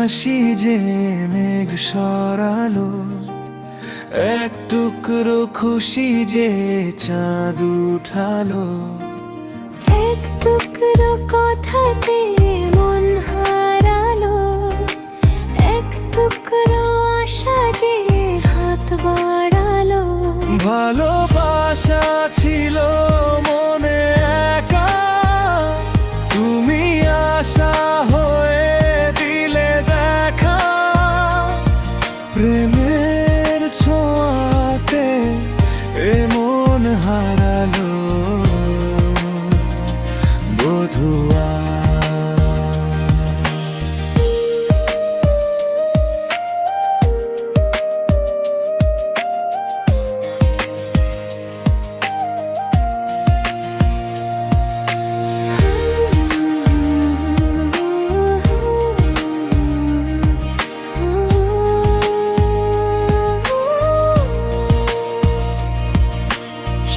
হাসি যে মেঘ সরালো, এক টুকরো খুশি যে চাঁদ উঠালো। এক টুকরো কথাতে মন হারালো, এক টুকরো আশা যে হাত বাড়ালো। ভালোবাসা ছিল মনে একা, তুমি আশা হয়ে দিলে দেখা। প্রেমের ছোঁয়াতে এ মন হারালো বধুয়া।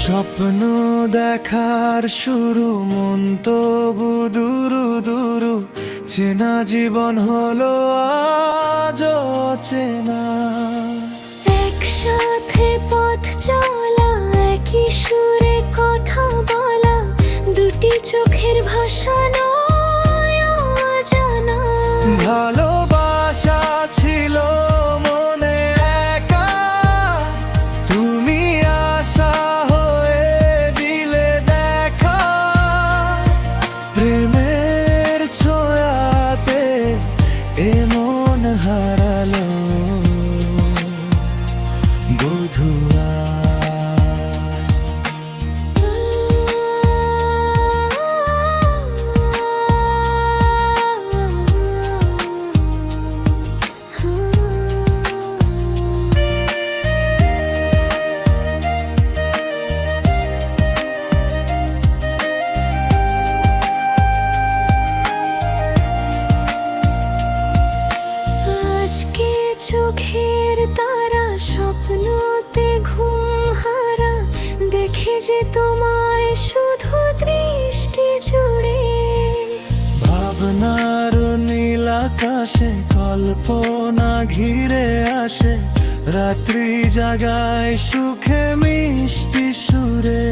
স্বপ্ন দেখার শুরু, মন তবু দুরু দুরু। চেনা জীবন হলো আজ অচেনা। একসাথে পথ চলা, একই সুরে কথা বলা, দুটি চোখের ভাষা নয় অজানা। ভালোবাসা ছিল মনে একা, তুমি আশা হয়ে দিলে দেখা। প্রেমের ছোঁয়াতে এ মন হারালো বধুয়া। আজকে চোখের তারা, স্বপ্নতে ঘুম হারা, দেখে যে তোমায় শুধু দৃষ্টি জুড়ে। ভাবনার নীল আকাশে কল্পনা ঘিরে আসে, রাত্রি জাগায় সুখে মিষ্টি সুরে।